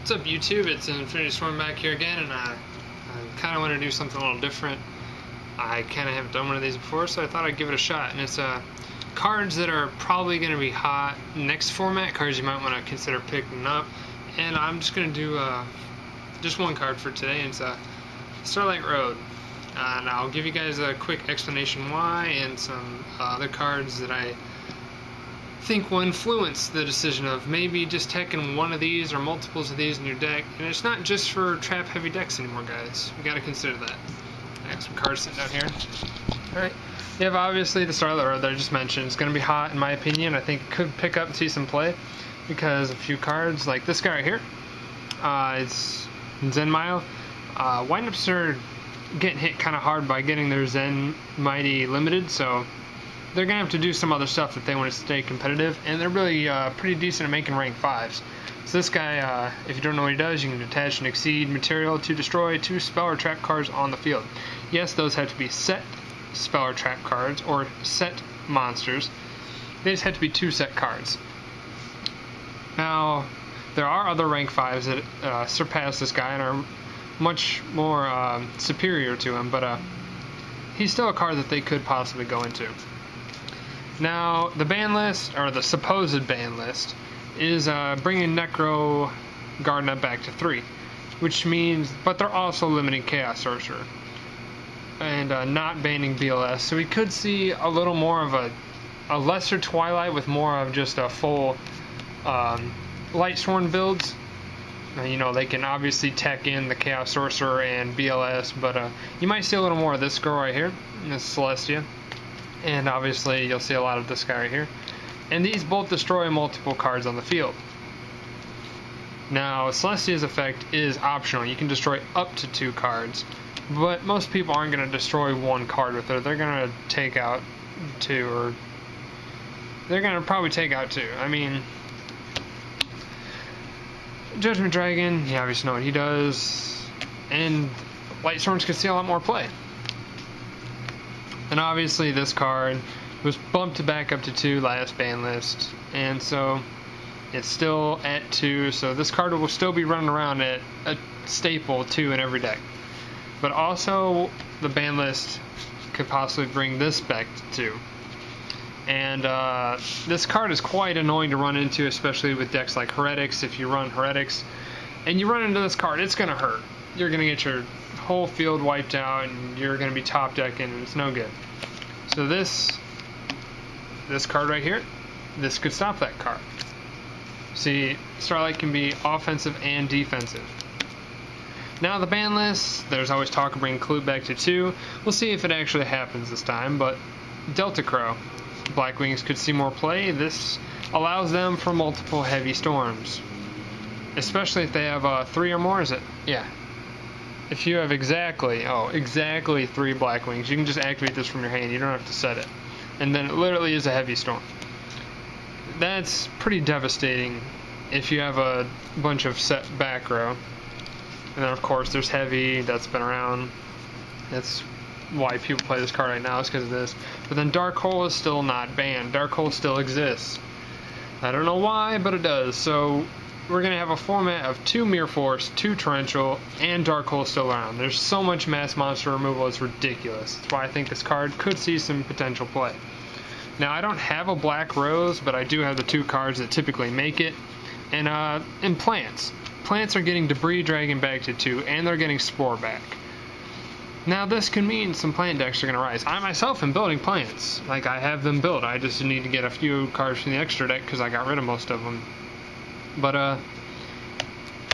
What's up, YouTube? It's Infinity Storm back here again, and I kind of want to do something a little different. I kind of haven't done one of these before, so I thought I'd give it a shot. And it's cards that are probably going to be hot next format, cards you might want to consider picking up. And I'm just going to do just one card for today, and it's Starlight Road. And I'll give you guys a quick explanation why, and some other cards that I think will influence the decision of maybe just taking one of these or multiples of these in your deck. And it's not just for trap heavy decks anymore, guys. We got to consider that. I got some cards sitting out here. Alright, you have obviously the Starlight Road that I just mentioned. It's going to be hot in my opinion. I think it could pick up and see some play because a few cards like this guy right here, it's Zen Mile. Windups are getting hit kind of hard by getting their Zen Mighty limited, so they're going to have to do some other stuff if they want to stay competitive, and they're really pretty decent at making rank 5s. So this guy, if you don't know what he does, you can detach and exceed material to destroy 2 spell or trap cards on the field. Yes, those have to be set spell or trap cards, or set monsters. They just have to be 2 set cards. Now, there are other rank 5s that surpass this guy and are much more superior to him, but he's still a card that they could possibly go into. Now, the ban list, or the supposed ban list, is bringing Necro Gardener back to 3, which means, but they're also limiting Chaos Sorcerer, and not banning BLS, so we could see a little more of a lesser Twilight with more of just a full Lightsworn builds. You know, they can obviously tech in the Chaos Sorcerer and BLS, but you might see a little more of this girl right here, this Celestia. And obviously you'll see a lot of this guy right here. And these both destroy multiple cards on the field. Now, Celestia's effect is optional. You can destroy up to 2 cards, but most people aren't going to destroy 1 card with her. They're going to take out 2, or they're going to probably take out 2. I mean, Judgment Dragon, you obviously know what he does, and Lightstorms can see a lot more play. And obviously this card was bumped back up to 2 last ban list, and so it's still at 2, so this card will still be running around at a staple 2 in every deck. But also the ban list could possibly bring this back to 2. And this card is quite annoying to run into, especially with decks like Heretics. If you run Heretics and you run into this card, it's going to hurt. You're going to get your whole field wiped out, and you're going to be top decking, and it's no good. So this card right here, this could stop that card. See, Starlight can be offensive and defensive. Now the ban list, there's always talk of bringing Clue back to 2. We'll see if it actually happens this time, but Delta Crow, Black Wings could see more play. This allows them for multiple heavy storms, especially if they have 3 or more, is it? Yeah. If you have exactly 3 Black Wings, you can just activate this from your hand. You don't have to set it. And then it literally is a heavy storm. That's pretty devastating if you have a bunch of set back row. And then of course there's heavy, that's been around. That's why people play this card right now, is because of this. But then Dark Hole is still not banned. Dark Hole still exists. I don't know why, but it does. So we're going to have a format of 2 Mirror Force, 2 Torrential, and Dark Hole still around. There's so much mass monster removal, it's ridiculous. That's why I think this card could see some potential play. Now, I don't have a Black Rose, but I do have the 2 cards that typically make it. And Plants. Plants are getting Debris Dragon back to 2, and they're getting Spore back. Now, this can mean some plant decks are going to rise. I myself am building plants. Like, I have them built. I just need to get a few cards from the extra deck because I got rid of most of them. But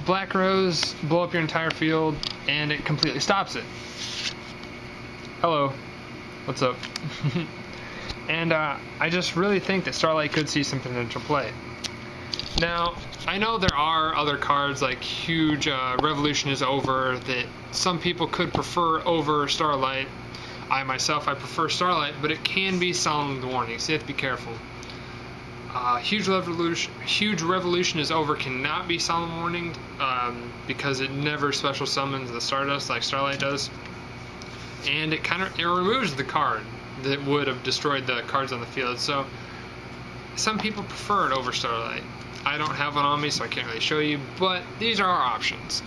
Black Rose, blow up your entire field, and it completely stops it. Hello. What's up? And I just really think that Starlight could see some potential play. Now, I know there are other cards like Huge Revolution is Over that some people could prefer over Starlight. I myself, I prefer Starlight, but it can be Solemn Warning, so you have to be careful. Huge Revolution is Over cannot be Solemn Warning because it never special summons the Stardust like Starlight does, and it removes the card that would have destroyed the cards on the field. So some people prefer it over Starlight. I don't have one on me, so I can't really show you, but these are our options.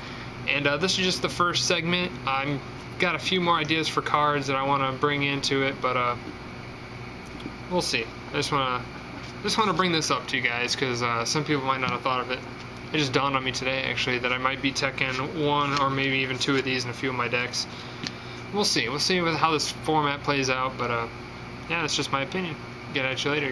And this is just the first segment. I've got a few more ideas for cards that I want to bring into it, but we'll see. I just want to bring this up to you guys because some people might not have thought of it. It just dawned on me today, actually, that I might be teching one or maybe even two of these in a few of my decks. We'll see. We'll see how this format plays out, but yeah, that's just my opinion. Get at you later.